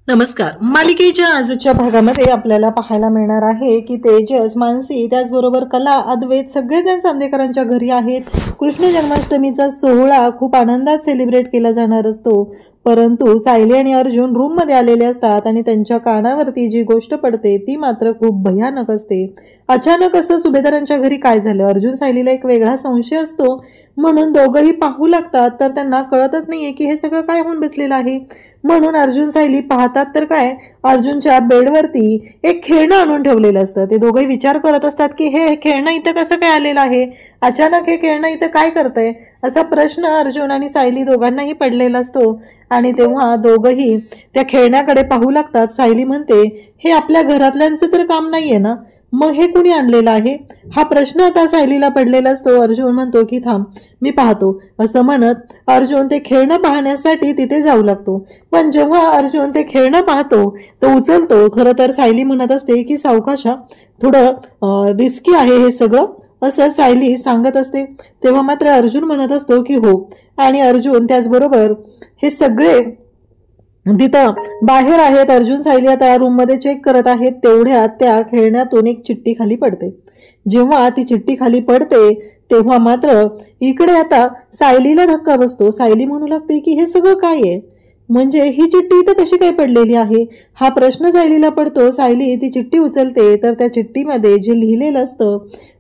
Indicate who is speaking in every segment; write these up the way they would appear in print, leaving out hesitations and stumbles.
Speaker 1: नमस्कार. मालिकेच्या आजच्या भागामध्ये आपल्याला पाहायला मिळणार आहे की तेजस, मानसी त्याचबरोबर कला, अद्वैत सगळेजण चांदेकरांच्या घरी आहेत. कृष्ण जन्माष्टमीचा सोहळा खूप आनंदात सेलिब्रेट केला जाणार असतो. परंतु सायली आणि अर्जुन रूममध्ये आलेले असतात आणि त्यांच्या कानावरती जी गोष्ट पडते ती मात्र खूप भयानक असते. अचानक असं सुभेदारांच्या घरी काय झालं? अर्जुन सायलीला एक वेगळा संशय असतो, म्हणून दोघंही पाहू लागतात. तर त्यांना कळतच नाहीये की हे सगळं काय होऊन बसलेलं आहे. म्हणून अर्जुन सायली पाहतात तर काय, अर्जुनच्या बेडवरती एक खेळणं आणून ठेवलेलं असतं. ते दोघंही विचार करत असतात की हे खेळणं इथं कसं काय आलेलं आहे, अचानक हे खेळणं इथं काय करतंय, असा प्रश्न अर्जुन आणि सायली दोघांनाही पडलेला असतो. आणि तेव्हा दोघंही त्या खेळण्याकडे पाहू लागतात. सायली म्हणते, हे आपल्या घरातल्यांचं तर काम नाहीये ना, मग हे कुणी आणलेलं आहे, हा प्रश्न आता सायलीला पडलेला असतो. अर्जुन म्हणतो की थांब मी पाहतो, असं म्हणत अर्जुन ते खेळणं पाहण्यासाठी तिथे जाऊ लागतो. पण जेव्हा अर्जुन ते खेळणं पाहतो तो उचलतो. खरं तर सायली म्हणत असते की सावकाशा, थोडं रिस्की आहे हे सगळं, असं सायली सांगत असते. तेव्हा मात्र अर्जुन म्हणत असतो की हो. आणि अर्जुन त्याचबरोबर हे सगळे तिथं बाहेर आहेत. अर्जुन सायली आता रूममध्ये चेक करत आहेत. तेवढ्यात त्या खेळण्यातून एक चिठ्ठी खाली पडते. जेव्हा ती चिठ्ठी खाली पडते तेव्हा मात्र इकडे आता सायलीला धक्का बसतो. सायली म्हणू लागते की हे सगळं काय आहे, म्हणजे ही चिठ्ठी इथं कशी काय पडलेली आहे, हा प्रश्न सायलीला पडतो. सायली ती चिठ्ठी उचलते तर त्या चिठ्ठीमध्ये जे लिहिलेलं असतं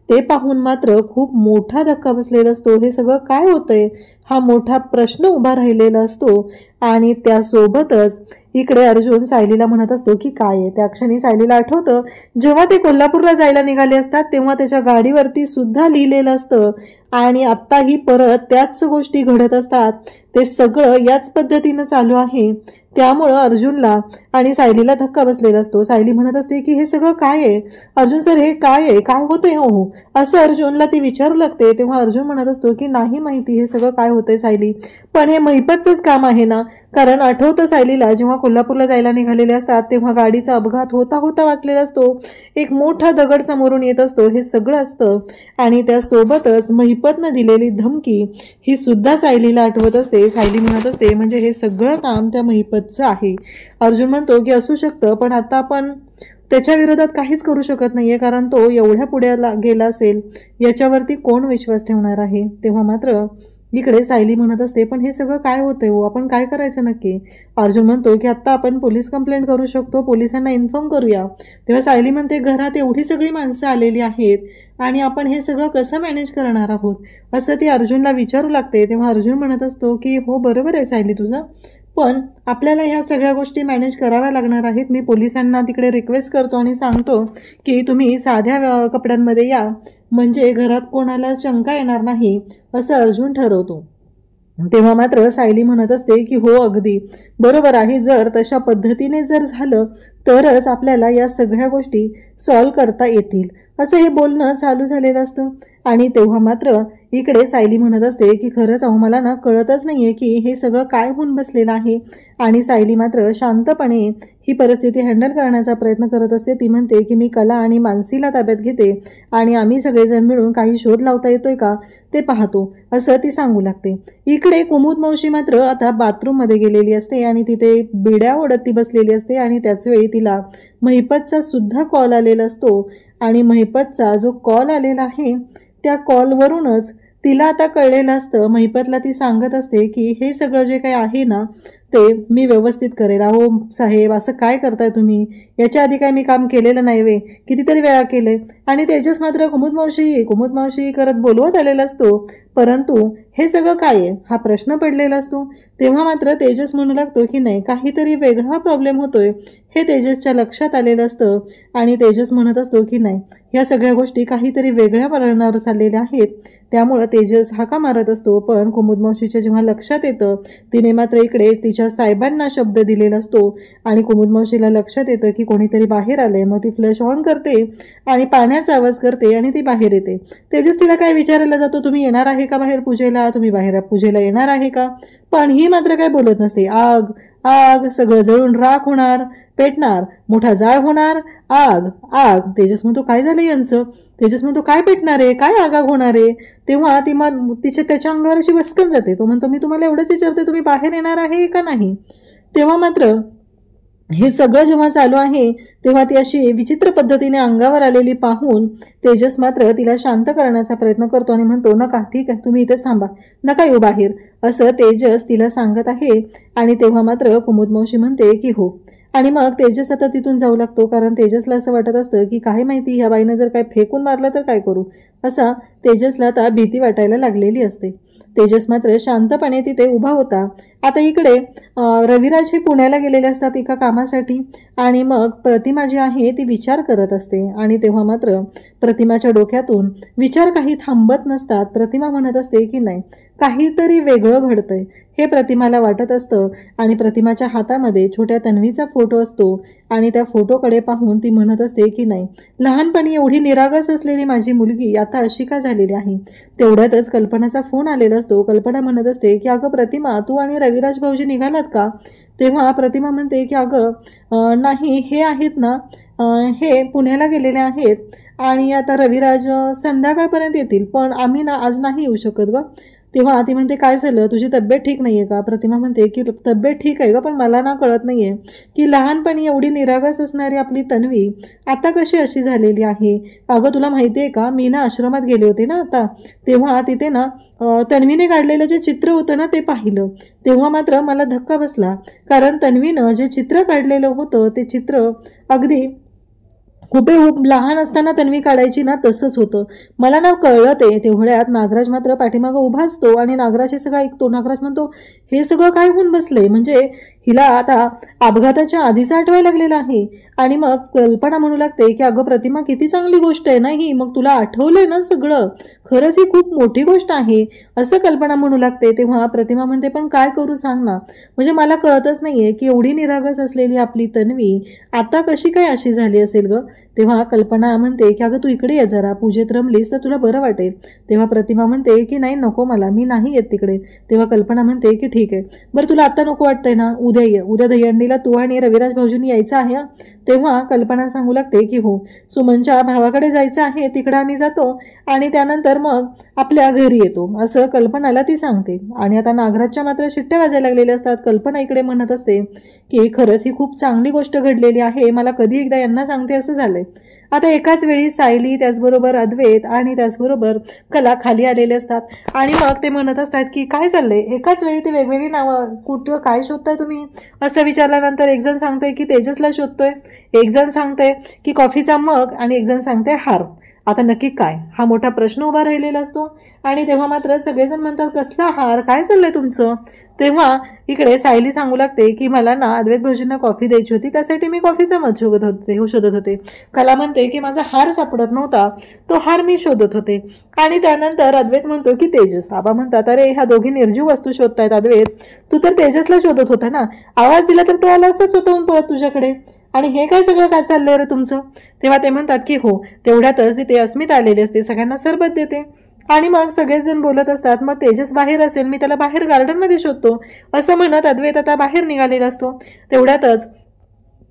Speaker 1: ते पाहून मात्र खूप मोठा धक्का बसलेला असतो. हे सगळं काय होतंय, हा मोठा प्रश्न उभा राहिलेला असतो. आणि त्यासोबतच इकडे अर्जुन सायलीला म्हणत असतो की काय आहे. त्या क्षणी सायलीला आठवतं, जेव्हा ते कोल्हापूरला जायला निघाले असतात तेव्हा त्याच्या गाडीवरती सुद्धा लिहिलेलं असतं. आणि आत्ताही परत त्याच गोष्टी घडत असतात. ते सगळं याच पद्धतीनं चालू आहे. त्यामुळं अर्जुनला आणि सायलीला धक्का बसलेला असतो. सायली म्हणत असते की हे सगळं काय आहे अर्जुन सर, हे काय आहे, काय होतंय हो, असं अर्जुनला ती विचारू लागते. तेव्हा अर्जुन म्हणत असतो की नाही माहिती हे सगळं काय होतंय सायली, पण हे महिपतचंच काम आहे ना. कारण आठवतं सायलीला, जेव्हा कोल्हापूरला जायला निघालेले असतात तेव्हा गाडीचा अपघात होता होता वाचलेला असतो. एक मोठा दगड समोरून येत असतो, हे सगळं असतं. आणि त्यासोबतच महिपतनं दिलेली धमकी ही सुद्धा सायलीला आठवत असते. सायली म्हणत असते म्हणजे हे सगळं काम त्या महिपतचं आहे. अर्जुन म्हणतो की असू शकतं, पण आता आपण त्याच्या विरोधात काहीच करू शकत नाहीये, कारण तो एवढ्या पुढे गेला असेल, याच्यावरती कोण विश्वास ठेवणार आहे. तेव्हा मात्र इकडे सायली म्हणत असते पण हे सगळं काय होतंय हो, आपण काय करायचं नक्की. अर्जुन म्हणतो की आत्ता आपण पोलीस कंप्लेंट करू शकतो, पोलिसांना इन्फॉर्म करूया. तेव्हा सायली म्हणते घरात एवढी सगळी माणसं आलेली आहेत आणि आपण हे सगळं कसं मॅनेज करणार आहोत, असं ती अर्जुनला विचारू लागते. तेव्हा अर्जुन म्हणत असतो की हो बरोबर आहे सायली तुझं, पण आपल्याला ह्या सगळ्या गोष्टी मॅनेज कराव्या लागणार आहेत. मी पोलिसांना तिकडे रिक्वेस्ट करतो आणि सांगतो की तुम्ही साध्या कपड्यांमध्ये या, म्हणजे घरात कोणाला शंका येणार नाही, असं अर्जुन ठरवतो. तेव्हा मात्र सायली म्हणत असते की हो अगदी बरोबर आहे, जर तशा पद्धतीने जर झालं तरच आपल्याला या सगळ्या गोष्टी सॉल्व करता येतील, असं हे बोलणं चालू झालेलं असतं. आणि तेव्हा मात्र इकडे सायली म्हणत असते की खरंच अहो मला ना कळतच नाहीये की हे सगळं काय होऊन बसलेलं आहे. आणि सायली मात्र शांतपणे ही परिस्थिती हँडल करण्याचा प्रयत्न करत असते. ती म्हणते की मी कला आणि मानसीला ताब्यात घेते आणि आम्ही सगळेजण मिळून काही शोध लावता येतोय का ते पाहतो, असं ती सांगू लागते. इकडे कुमुद मावशी मात्र आता बाथरूममध्ये गेलेली असते आणि तिथे बिड्या ओढत ती बसलेली असते. आणि त्याचवेळी तिला महिपतचा सुद्धा कॉल आलेला असतो. आणि महिपतचा जो कॉल आलेला आहे त्या कॉलवरूनच तिला आता कळलेलं असतं. महिपतला ती सांगत असते की हे सगळं जे काही आहे ना ते मी व्यवस्थित करेल. अहो साहेब असं काय करताय तुम्ही, याच्या आधी काय मी काम केलेलं नाही वे, कितीतरी वेळा केले. आणि तेजस मात्र कुमुद मावशी करत बोलवत आलेला असतो, परंतु हे सगळं काय आहे हा प्रश्न पडलेला असतो. तेव्हा मात्र तेजस म्हणू लागतो की नाही काहीतरी वेगळा प्रॉब्लेम होतोय, हे तेजसच्या लक्षात आलेलं असतं. आणि तेजस म्हणत असतो की नाही ह्या सगळ्या गोष्टी काहीतरी वेगळ्या वळणावर चाललेल्या आहेत. त्यामुळं तेजस हाका मारत असतो. पण कुमुद मावशीच्या जेव्हा लक्षात येतं, तिने मात्र इकडे तिच्या साहेबांना शब्द दिलेला असतो. आणि कुमुद मावशीला लक्षात येतं की कोणीतरी बाहेर आलंय. मग ती फ्लॅश ऑन करते आणि पाण्याचा आवाज करते आणि ती बाहेर येते. तेजस तिला काय विचारायला जातो, तुम्ही येणार आहे का बाहेर पूजेला, तुम्ही बाहेर पूजेला येणार आहे का. पण ही मात्र काय बोलत नसते. आग आग, सगळं जळून राख होणार, पेटणार, मोठा जाळ होणार, आग आग. तेजस म्हणतो काय झालं यांचं, तेजस म्हणतो काय पेटणार आहे, काय आग आग होणार आहे. तेव्हा ती मग त्याच्या अंगावर अशी वस्कन जाते. तो म्हणतो मी तुम्हाला एवढंच विचारते तुम्ही बाहेर येणार आहे का नाही. तेव्हा मात्र हे सगळं जेव्हा चालू आहे तेव्हा ती अशी विचित्र पद्धतीने अंगावर आलेली पाहून तेजस मात्र तिला शांत करण्याचा प्रयत्न करतो आणि म्हणतो, नका, ठीक आहे, तुम्ही इथेच थांबा, नका येऊ बाहेर, असं तेजस तिला सांगत आहे. आणि तेव्हा मात्र कुमुद मावशी म्हणते की हो. आणि मग तेजस आता तिथून जाऊ लागतो, कारण तेजसला असं वाटत असतं की काय माहिती ह्या बाईनं जर काय फेकून मारलं तर काय करू, असा तेजसला आता भीती वाटायला लागलेली असते. तेजस मात्र शांतपणे तिथे उभा होता. आता इकडे रविराज हे पुण्याला गेलेले असतात एका कामासाठी. आणि मग प्रतिमा जी आहे ती विचार करत असते. आणि तेव्हा मात्र प्रतिमाच्या डोक्यातून विचार काही थांबत नसतात. प्रतिमा म्हणत असते की नाही, काहीतरी वेगळं घडतंय हे प्रतिमाला वाटत असतं. आणि प्रतिमाच्या हातामध्ये छोट्या तन्वीचा फोटो असतो. आणि त्या फोटोकडे पाहून ती म्हणत असते की नाही, लहानपणी एवढी निरागस असलेली माझी मुलगी आता अशी का झालेली आहे. तेवढ्यातच कल्पनाचा फोन आलेला असतो. कल्पना म्हणत असते की अगं प्रतिमा, तू आणि रविराज भाऊजी निघालात का. तेव्हा प्रतिमा म्हणते की अगं नाही, हे आहेत ना, हे पुण्याला गेलेले आहेत आणि आता रविराज संध्याकाळपर्यंत येतील, पण आम्ही ना आज नाही येऊ शकत ग. तेव्हा ती म्हणते काय झालं, तुझी तब्येत ठीक नाही आहे का. प्रतिमा म्हणते की तब्येत ठीक आहे ग, पण मला ना कळत नाही आहे की लहानपणी एवढी निरागस असणारी आपली तन्वी आता कशी अशी झालेली आहे. अगं तुला माहिती आहे का, मी ना आश्रमात गेले होते ना आता, तेव्हा तिथे ना तन्वीने काढलेलं जे चित्र होतं ना ते पाहिलं. तेव्हा मात्र मला धक्का बसला, कारण तन्वीनं जे चित्र काढलेलं होतं ते चित्र अगदी हुबेहूब लहान असताना तन्वी काढायची ना तसंच होतं. मला ना कळलं ते. तेवढ्यात नागराज मात्र पाठीमागं उभा असतो आणि नागराज हे सगळं ऐकतो. नागराज म्हणतो, हे सगळं काय होऊन बसलंय, म्हणजे हिला आता अपघाताच्या आधीचं आठवायला लागलेलं आहे. आणि मग कल्पना म्हणू लागते की अगं प्रतिमा, किती चांगली गोष्ट आहे ना ही, मग तुला आठवलंय ना सगळं, खरंच ही खूप मोठी गोष्ट आहे, असं कल्पना म्हणू लागते. तेव्हा प्रतिमा म्हणते, पण काय करू सांग ना, म्हणजे मला कळतच नाहीये की एवढी निरागस असलेली आपली तन्वी आता कशी काय अशी झाली असेल ग. तेव्हा कल्पना म्हणते की अगं तू इकडे ये जरा, पूजेत रमलीस तर तुला बरं वाटेल. तेव्हा प्रतिमा म्हणते की नाही नको, मला, मी नाही येत तिकडे. तेव्हा कल्पना म्हणते की ठीक आहे, बरं तुला आत्ता नको वाटतंय ना, उद्या ये, उद्या दहीहंडीला तू आणि रविराज भाऊजींनी यायचं आहे. तेव्हा कल्पना सांगू लागते की हो, सुमनच्या भावाकडे जायचं आहे, तिकडं आम्ही जातो आणि त्यानंतर मग आपल्या घरी येतो, असं कल्पनाला ती सांगते. आणि आता नागराजच्या मात्र शिट्ट्या वाजायला लागलेल्या असतात. कल्पना इकडे म्हणत असते की खरंच ही खूप चांगली गोष्ट घडलेली आहे, मला कधी एकदा यांना सांगते असं झालंय. आता एकाच वेळी सायली, त्याचबरोबर अद्वैत आणि त्याचबरोबर कला खाली आलेले असतात. आणि मग ते म्हणत असतात की काय चाललंय, एकाच वेळी ते वेगवेगळी नावं, कुठं काय शोधताय तुम्ही, असं विचारल्यानंतर एक जण सांगतोय की तेजसला शोधतोय, एक जण सांगतोय की कॉफीचा मग, आणि एक जण सांगतोय हार. आता नक्की काय, हा मोठा प्रश्न उभा राहिलेला असतो. आणि तेव्हा मात्र सगळेजण म्हणतात कसला हार, काय चाललंय तुमचं. तेव्हा इकडे सायली सांगू लागते की मला ना अद्वैत भाऊजींना कॉफी द्यायची होती, त्यासाठी मी कॉफीचा मध शोधत होते. कला म्हणते की माझा हार सापडत नव्हता, तो हार मी शोधत होते. आणि त्यानंतर अद्वैत म्हणतो की तेजस. आबा म्हणतात, अरे ह्या दोघी निर्जीव वस्तू शोधतायत अद्वैत, तू तर तेजसला शोधत होता ना, आवाज दिला तर तो आला असता स्वतःहून पळत तुझ्याकडे, आणि हे काय सगळं काय चाललंय रे तुमचं. तेव्हा ते म्हणतात की हो. तेवढ्यातच तिथे अस्मिता आलेली असते, सगळ्यांना सरबत देते. आणि मग सगळेजण बोलत असतात, मग तेजस बाहेर असेल, मी त्याला बाहेर गार्डनमध्ये शोधतो, असं म्हणत अद्वैत आता बाहेर निघालेला असतो. तेवढ्यातच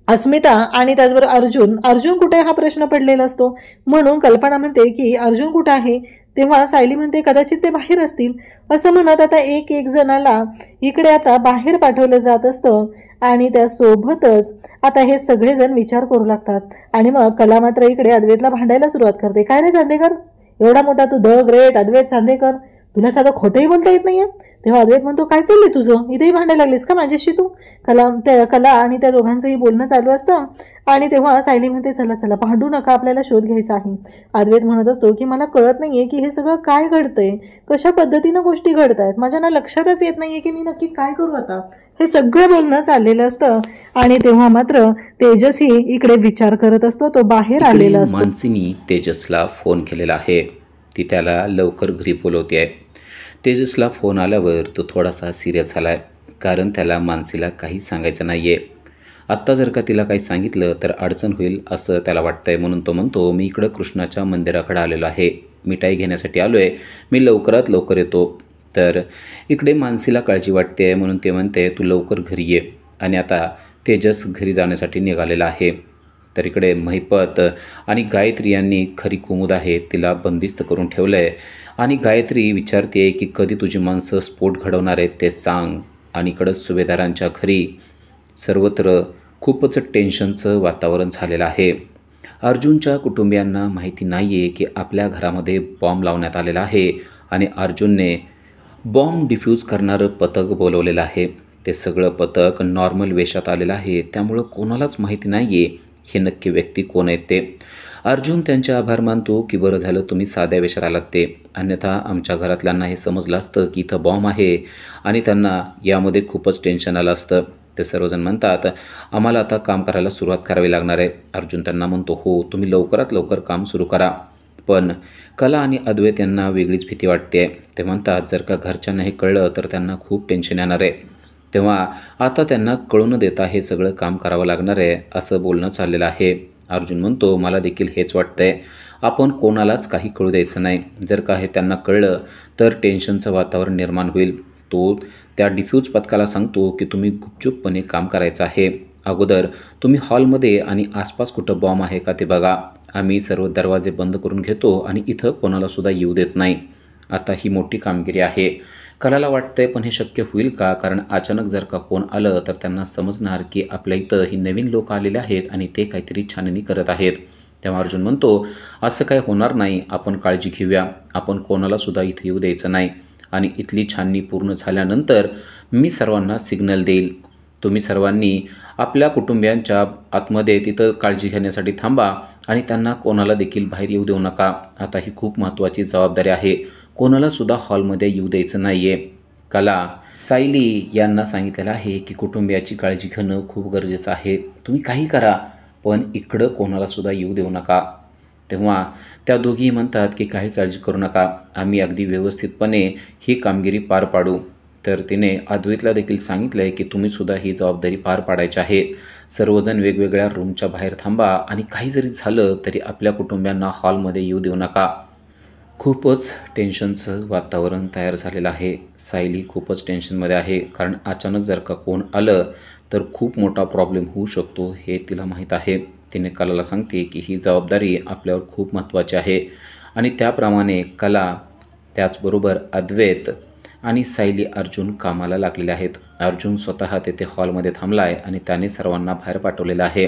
Speaker 1: अस्मिता आणि त्याचबरोबर अर्जुन कुठे हा प्रश्न पडलेला असतो. म्हणून कल्पना म्हणते की अर्जुन कुठं आहे. तेव्हा सायली म्हणते कदाचित ते बाहेर असतील, असं म्हणत आता एक एक जणाला इकडे आता बाहेर पाठवलं जात असतं. आणि त्यासोबतच आता हे सगळेजण विचार करू लागतात. आणि मग कला मात्र इकडे अद्वैतला भांडायला सुरुवात करते, काय रे चांदेकर, एवढा मोठा तू द ग्रेट अद्वैत चांदेकर, तुला साधं खोटंही बोलता येत नाहीये. तेव्हा अद्वैत म्हणतो, काय चाललंय तुझं, इथेही भांडायला लागलीस का माझ्याशी तू. कला आणि त्या दोघांचंही बोलणं चालू असतं. आणि तेव्हा सायली म्हणते, चला चला भांडू नका, आपल्याला शोध घ्यायचा आहे. अद्वैत म्हणत असतो की मला कळत नाहीये की हे सगळं काय घडतंय, कशा पद्धतीनं गोष्टी घडतायत, माझ्या ना लक्षातच येत नाहीये की मी नक्की काय करू आता. हे सगळं बोलणं चाललेलं असतं. आणि तेव्हा मात्र तेजसही इकडे विचार करत असतो, तो बाहेर आलेला असतो.
Speaker 2: मानसीने तेजसला फोन केलेला आहे, ती त्याला लवकर घरी बोलवते आहे. तेजसला फोन आल्यावर तो थोडासा सिरियस झाला आहे, कारण त्याला मानसीला काही सांगायचं नाही आहे. आत्ता जर का तिला काही सांगितलं तर अडचण होईल असं त्याला वाटतं आहे. म्हणून तो म्हणतो, मी इकडं कृष्णाच्या मंदिराकडे आलेलो आहे, मिठाई घेण्यासाठी आलो आहे, मी लवकरात लवकर येतो. तर इकडे मानसीला काळजी वाटते आहे, म्हणून ते म्हणते तू लवकर घरी ये. आणि आता तेजस घरी जाण्यासाठी निघालेला आहे. तर इकडे महिपत आणि गायत्री यांनी खरी कुमुद आहे तिला बंदिस्त करून ठेवलं आहे. आणि गायत्री विचारते आहे की कधी तुझी माणसं स्फोट घडवणार आहेत ते सांग. आणि इकडं सुभेदारांच्या घरी सर्वत्र खूपच टेन्शनचं वातावरण झालेलं आहे. अर्जुनच्या कुटुंबियांना माहिती नाही आहे की आपल्या घरामध्ये बॉम्ब लावण्यात आलेला आहे आणि अर्जुनने बॉम्ब डिफ्यूज करणारं पथक बोलवलेलं आहे. ते सगळं पथक नॉर्मल वेशात आलेलं आहे, त्यामुळं कोणालाच माहिती नाही आहे हे नक्की व्यक्ती कोण आहेत ते. अर्जुन त्यांचे आभार मानतो की बरं झालं तुम्ही साध्या वेशात आलात ते, अन्यथा आमच्या घरातल्यांना हे समजलं असतं की इथं बॉम्ब आहे आणि त्यांना यामध्ये खूपच टेन्शन आलं असतं. ते सर्वजण म्हणतात आम्हाला आता काम करायला सुरुवात करावी लागणार आहे. अर्जुन त्यांना म्हणतो हो तुम्ही लवकरात लवकर काम सुरू करा. पण कला आणि अद्वैत यांना वेगळीच भीती वाटते. ते म्हणतात जर का घरच्यांना हे कळलं तर त्यांना खूप टेन्शन येणार आहे, तेव्हा आता त्यांना कळू न देता हे सगळं काम करावं लागणार आहे असं बोलणं चाललेलं आहे. अर्जुन म्हणतो मला देखील हेच वाटतंय, आपण कोणालाच काही कळू द्यायचं नाही. जर का हे त्यांना कळलं तर टेन्शनचं वातावरण निर्माण होईल. तो त्या डिफ्यूज पथकाला सांगतो की तुम्ही गुपचूपपणे काम करायचं आहे. अगोदर तुम्ही हॉलमध्ये आणि आसपास कुठं बॉम्ब आहे का ते बघा. आम्ही सर्व दरवाजे बंद करून घेतो आणि इथं कोणालासुद्धा येऊ देत नाही. आता ही मोठी कामगिरी आहे. कलाला वाटतंय पण हे शक्य होईल का, कारण अचानक जर का कोण आलं तर त्यांना समजणार की आपल्या इथं ही नवीन लोक आलेले आहेत आणि ते काहीतरी छाननी करत आहेत. तेव्हा अर्जुन म्हणतो असं काय होणार नाही, आपण काळजी घेऊया, आपण कोणालासुद्धा इथं येऊ द्यायचं नाही आणि इथली छाननी पूर्ण झाल्यानंतर मी सर्वांना सिग्नल देईल. तुम्ही सर्वांनी आपल्या कुटुंबियांच्या आतमध्ये तिथं काळजी घेण्यासाठी थांबा आणि त्यांना कोणाला देखील बाहेर येऊ देऊ नका. आता ही खूप महत्त्वाची जबाबदारी आहे. कोणालासुद्धा हॉलमध्ये येऊ द्यायचं नाही आहे. कला सायली यांना सांगितलेलं आहे की कुटुंबियाची काळजी घेणं खूप गरजेचं आहे. तुम्ही काही करा पण इकडं कोणालासुद्धा येऊ देऊ नका. तेव्हा त्या दोघीही म्हणतात की काही काळजी करू नका, आम्ही अगदी व्यवस्थितपणे ही कामगिरी पार पाडू. तर तिने अद्वैतला देखील सांगितलं आहे की तुम्हीसुद्धा ही जबाबदारी पार पाडायची आहे. सर्वजण वेगवेगळ्या रूमच्या बाहेर थांबा आणि काही जरी झालं तरी आपल्या कुटुंबियांना हॉलमध्ये येऊ देऊ नका. खूपच टेन्शनचं वातावरण तयार झालेलं आहे. सायली खूपच टेन्शनमध्ये आहे, कारण अचानक जर का कोण आलं तर खूप मोठा प्रॉब्लेम होऊ शकतो हे तिला माहीत आहे. तिने कलाला सांगते की ही जबाबदारी आपल्यावर खूप महत्त्वाची आहे आणि त्याप्रमाणे कला त्याचबरोबर अद्वैत आणि सायली अर्जुन कामाला लागलेले आहेत. अर्जुन स्वतः तेथे हॉलमध्ये थांबला आहे आणि त्याने सर्वांना बाहेर पाठवलेलं आहे.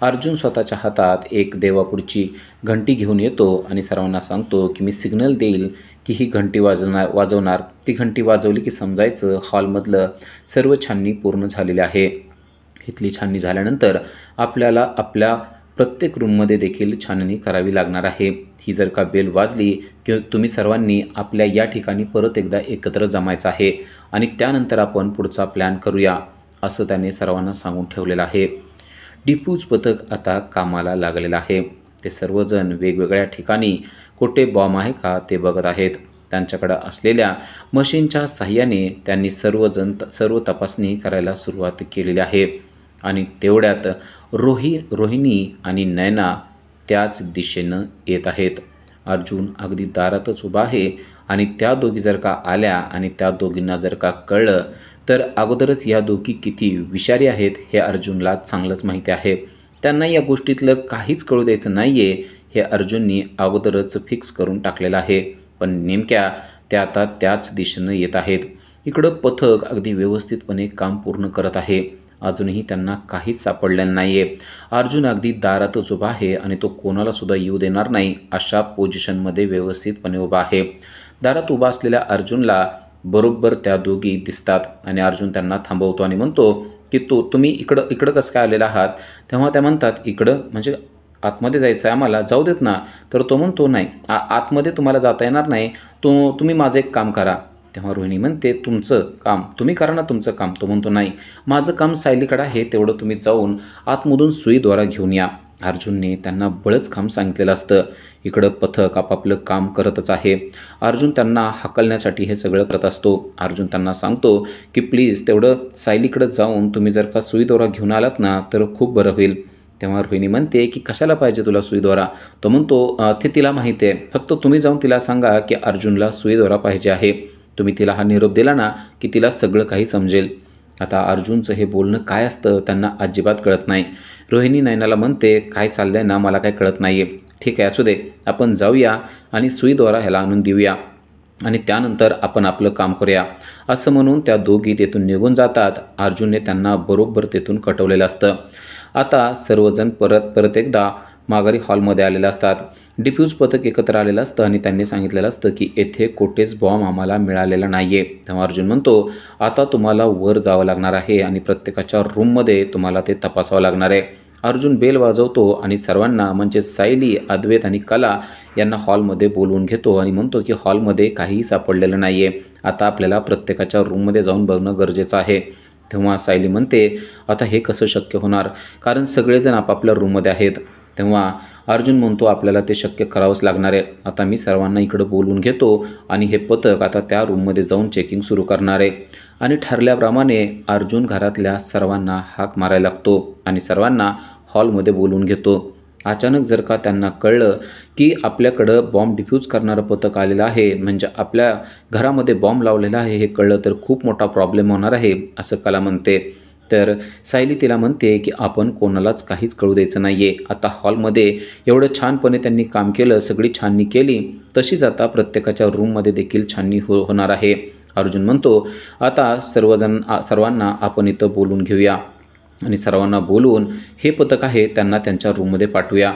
Speaker 2: अर्जुन स्वतःच्या हातात एक देवापुढची घंटी घेऊन येतो आणि सर्वांना सांगतो की मी सिग्नल देईल की ही घंटी वाजवणार. ती घंटी वाजवली की समजायचं हॉलमधलं सर्व छाननी पूर्ण झालेली आहे. इथली छाननी झाल्यानंतर आपल्याला आपल्या प्रत्येक रूममध्ये देखील छाननी करावी लागणार आहे. ही जर का बेल वाजली की तुम्ही सर्वांनी आपल्या या ठिकाणी परत एकदा एकत्र जमायचं आहे आणि त्यानंतर आपण पुढचा प्लॅन करूया असं त्याने सर्वांना सांगून ठेवलेलं आहे. डिफ्यूज पथक आता कामाला लागलेलं आहे. ते सर्वजण वेगवेगळ्या ठिकाणी कुठे बॉम्ब आहे का ते बघत आहेत. त्यांच्याकडं असलेल्या मशीनच्या साहाय्याने त्यांनी सर्व तपासणी करायला सुरुवात केलेली आहे आणि तेवढ्यात रोहिणी आणि नैना त्याच दिशेनं येत आहेत. अर्जुन अगदी दारातच उभा आहे आणि त्या दोघी जर का आल्या आणि त्या दोघींना जर का कळलं तर अगोदरच या दोघी किती विषारी आहेत हे अर्जुनला चांगलंच माहिती आहे. त्यांना या गोष्टीतलं काहीच कळू द्यायचं नाही आहे हे अर्जुननी अगोदरच फिक्स करून टाकलेलं आहे. पण नेमक्या त्या आता त्याच दिशेनं येत आहेत. इकडं पथक अगदी व्यवस्थितपणे काम पूर्ण करत आहे. अजूनही त्यांना काहीच सापडलेलं नाही आहे. अर्जुन अगदी दारातच उभा आहे आणि तो कोणालासुद्धा येऊ देणार नाही अशा पोझिशनमध्ये व्यवस्थितपणे उभा आहे. दारात उभा असलेल्या अर्जुनला बरोबर त्या दोघी दिसतात आणि अर्जुन त्यांना थांबवतो आणि म्हणतो की तुम्ही इकडं कसं काय आलेला आहात. तेव्हा त्या म्हणतात इकडं म्हणजे आतमध्ये जायचं आहे आम्हाला, जाऊ देत ना. तर तो म्हणतो नाही, आतमध्ये तुम्हाला जाता येणार नाही, तुम्ही माझं एक काम करा. तेव्हा रोहिणी म्हणते तुमचं काम तुम्ही करा ना तुमचं काम. तो म्हणतो नाही, माझं काम सायलीकडे आहे, तेवढं तुम्ही जाऊन आतमधून सुईद्वारा घेऊन या. अर्जुनने त्यांना बळंच काम सांगितलेलं असतं. इकडं पथक आपापलं काम करतच आहे. अर्जुन त्यांना हाकलण्यासाठी हे सगळं करत असतो. अर्जुन त्यांना सांगतो की प्लीज तेवढं सायलीकडं जाऊन तुम्ही जर का सुईद्वारा घेऊन आलात ना तर खूप बरं होईल. तेव्हा रोहिणी म्हणते की कशाला पाहिजे तुला सुईद्वारा. तो म्हणतो ते तिला माहिती आहे, फक्त तुम्ही जाऊन तिला सांगा की अर्जुनला सुईद्वारा पाहिजे आहे. तुम्ही तिला हा निरोप दिला ना की तिला सगळं काही समजेल. आता अर्जुनचं हे बोलणं काय असतं त्यांना अजिबात कळत नाही. रोहिणी नैनाला म्हणते काय चाललंय ना मला काय कळत नाही आहे. ठीक आहे असू दे, आपण जाऊया आणि सुईद्वारा ह्याला आणून देऊया. आणि त्यानंतर आपण आपलं काम करूया असं म्हणून त्या दोघी तेथून निघून जातात. अर्जुनने त्यांना बरोबर तेथून कटवलेलं असतं. आता सर्वजण परत एकदा माघारी हॉलमध्ये आलेले असतात. डिफ्यूज पथक एकत्र आलेलं असतं आणि त्यांनी सांगितलेलं असतं की येथे कुठेच बॉम्ब आम्हाला मिळालेला नाही आहे. तेव्हा अर्जुन म्हणतो, आता तुम्हाला वर जावं लागणार आहे आणि प्रत्येकाच्या रूममध्ये तुम्हाला ते तपासावं लागणार आहे. अर्जुन बेल वाजवतो आणि सर्वांना म्हणजे सायली, अद्वैत आणि कला यांना हॉलमध्ये बोलवून घेतो आणि म्हणतो की हॉलमध्ये काहीही सापडलेलं नाही आहे. आता आपल्याला प्रत्येकाच्या रूममध्ये जाऊन बघणं गरजेचं आहे. तेव्हा सायली म्हणते, आता हे कसं शक्य होणार, कारण सगळेजण आपापल्या रूममध्ये आहेत. तेव्हा अर्जुन म्हणतो, आपल्याला ते शक्य करावंच लागणार आहे. आता मी सर्वांना इकडं बोलवून घेतो आणि हे पथक आता त्या रूममध्ये जाऊन चेकिंग सुरू करणार आहे. आणि ठरल्याप्रमाणे अर्जुन घरातल्या सर्वांना हाक मारायला लागतो आणि सर्वांना हॉलमध्ये बोलवून घेतो. अचानक जर का त्यांना कळलं की आपल्याकडं बॉम्ब डिफ्यूज करणारं पथक आलेलं आहे, म्हणजे आपल्या घरामध्ये बॉम्ब लावलेला आहे हे कळलं तर खूप मोठा प्रॉब्लेम होणार आहे असं कला म्हणते. तर सायली तिला म्हणते की आपण कोणालाच काहीच कळू द्यायचं नाही आहे. आता हॉलमध्ये एवढं छानपणे त्यांनी काम केलं, सगळी छाननी केली, तशीच आता प्रत्येकाच्या रूममध्ये देखील छाननी होणार आहे. अर्जुन म्हणतो, आता सर्वांना आपण इथं बोलून घेऊया आणि सर्वांना बोलवून हे पथक आहे त्यांना त्यांच्या रूममध्ये पाठवूया.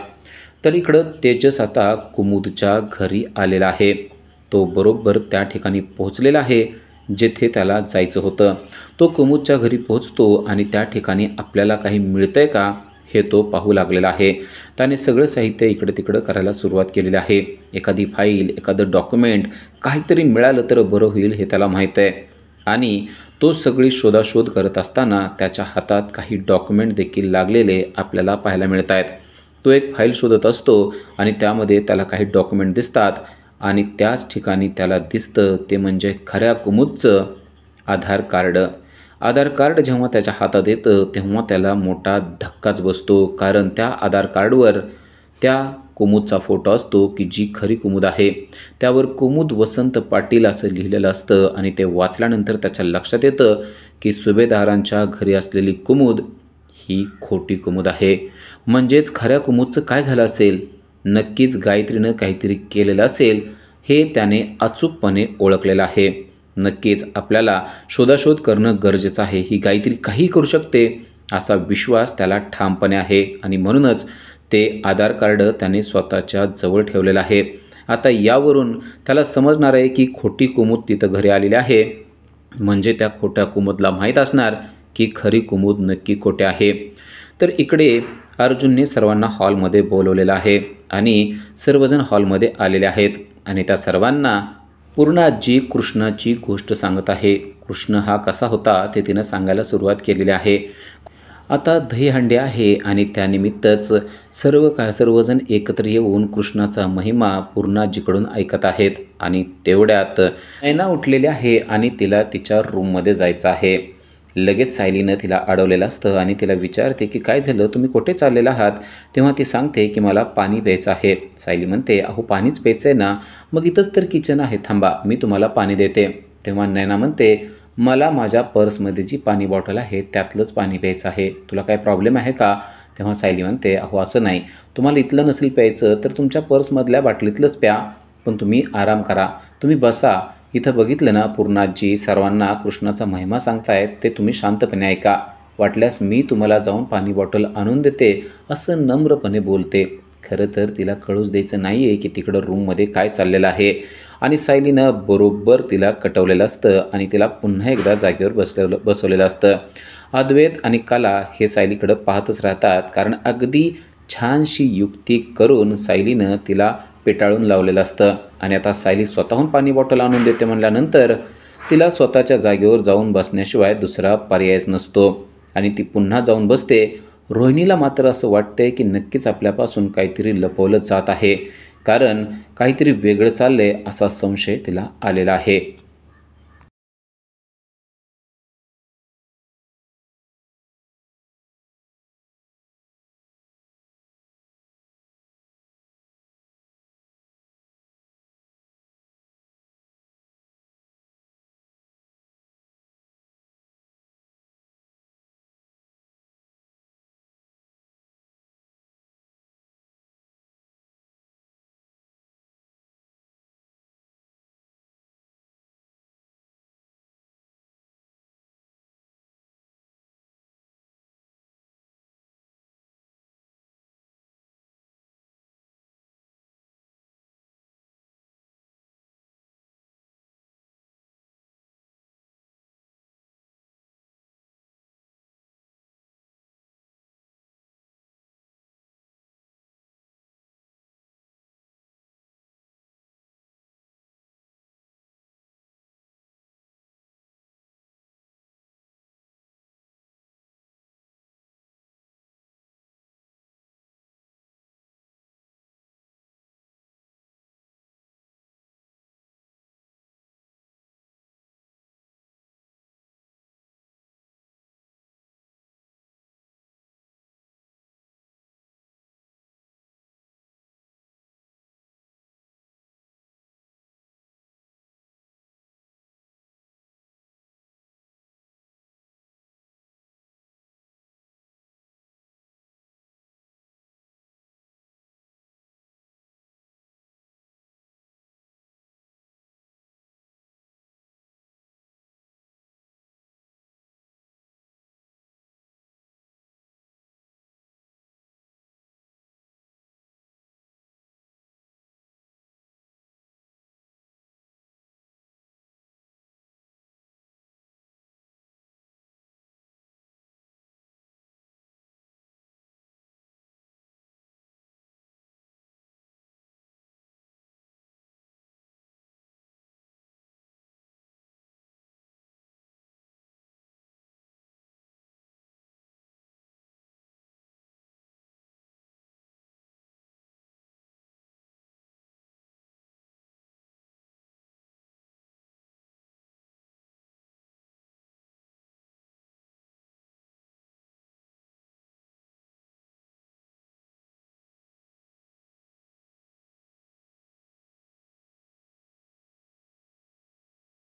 Speaker 2: तर इकडं तेजस आता कुमुदच्या घरी आलेला आहे. तो बरोबर त्या ठिकाणी पोहोचलेला आहे जेथे त्याला जायचं होतं. तो कुमुदच्या घरी पोहोचतो आणि त्या ठिकाणी आपल्याला काही मिळतंय का हे तो पाहू लागलेला आहे. त्याने सगळं साहित्य इकडं तिकडं करायला सुरुवात केलेली आहे. एखादी फाईल, एखादं डॉक्युमेंट काहीतरी मिळालं तर बरं होईल हे त्याला माहीत आहे. आणि तो सगळी शोधाशोध करत असताना त्याच्या हातात काही डॉक्युमेंट देखील लागलेले आपल्याला पाहायला मिळत आहेत. तो एक फाईल शोधत असतो आणि त्यामध्ये त्याला काही डॉक्युमेंट दिसतात आणि त्याच ठिकाणी त्याला दिसतं ते म्हणजे खऱ्या कुमुदचं आधार कार्ड. आधार कार्ड जेव्हा त्याच्या हातात येतं तेव्हा त्याला मोठा धक्काच बसतो, कारण त्या आधार कार्डवर त्या कुमुदचा फोटो असतो की जी खरी कुमुद आहे. त्यावर कुमुद वसंत पाटील असं लिहिलेलं असतं आणि ते वाचल्यानंतर त्याच्या लक्षात येतं की सुभेदारांच्या घरी असलेली कुमुद ही खोटी कुमुद आहे. म्हणजेच खऱ्या कुमुदचं काय झालं असेल, नक्कीच गायत्रीनं काहीतरी केलेलं असेल हे त्याने अचूकपणे ओळखलेलं आहे. नक्कीच आपल्याला शोधाशोध करणं गरजेचं आहे. ही गायत्री काही करू शकते असा विश्वास त्याला ठामपणे आहे आणि म्हणूनच ते आधार कार्ड त्याने स्वतःच्या जवळ ठेवलेलं आहे. आता यावरून त्याला समजणार आहे की खोटी कुमुद तिथं घरी आलेली आहे, म्हणजे त्या खोट्या कुमुदला माहीत असणार की खरी कुमुद नक्की खोटे आहे. तर इकडे अर्जुनने सर्वांना हॉलमध्ये बोलवलेलं आहे आणि सर्वजण हॉलमध्ये आलेले आहेत आणि त्या सर्वांना पूर्णाजी कृष्णाची गोष्ट सांगत आहे. कृष्ण हा कसा होता ते तिनं सांगायला सुरुवात केलेली आहे. आता दहीहंडी आहे आणि त्यानिमित्तच सर्वजण एकत्र येऊन कृष्णाचा महिमा पूर्णाजीकडून ऐकत आहेत. आणि तेवढ्यात नैना उठलेली आहे आणि तिला तिच्या रूममध्ये जायचं आहे. लगेच सायलीनं तिला अडवलेलं असतं आणि तिला विचारते की काय झालं, तुम्ही कुठे चाललेला आहात. तेव्हा ती सांगते की मला पाणी प्यायचं आहे. सायली म्हणते, अहो पाणीच प्यायचं आहे ना, मग इथंच तर किचन आहे, थांबा मी तुम्हाला पाणी देते. तेव्हा नैना म्हणते, मला माझ्या पर्समध्ये जी पाणी बॉटल आहे त्यातलंच पाणी प्यायचं आहे, तुला काय प्रॉब्लेम आहे का. तेव्हा सायली म्हणते, अहो असं नाही, तुम्हाला इथलं नसेल प्यायचं तर तुमच्या पर्समधल्या बाटलीतलंच प्या, पण तुम्ही आराम करा, तुम्ही बसा. इथं बघितलं ना पूर्णाजी सर्वांना कृष्णाचा महिमा सांगतायत, ते तुम्ही शांतपणे ऐका, वाटल्यास मी तुम्हाला जाऊन पाणी बॉटल आणून देते असं नम्रपणे बोलते. खरं तर तिला कळूच द्यायचं नाही आहे की तिकडं रूममध्ये काय चाललेलं आहे. आणि सायलीनं बरोबर तिला कटवलेलं असतं आणि तिला पुन्हा एकदा जागेवर बसवलेलं असतं. अद्वैत आणि कला हे सायलीकडं पाहतच राहतात, कारण अगदी छानशी युक्ती करून सायलीनं तिला पेटाळून लावलेलं असतं. आणि आता सायली स्वतःहून पाणी बॉटल आणून देते म्हणल्यानंतर तिला स्वतःच्या जागेवर जाऊन बसण्याशिवाय दुसरा पर्यायच नसतो आणि ती पुन्हा जाऊन बसते. रोहिणीला मात्र असं वाटतंय की नक्कीच आपल्यापासून काहीतरी लपवलं जात आहे, कारण काहीतरी वेगळं चाललंय असा संशय तिला आलेला आहे.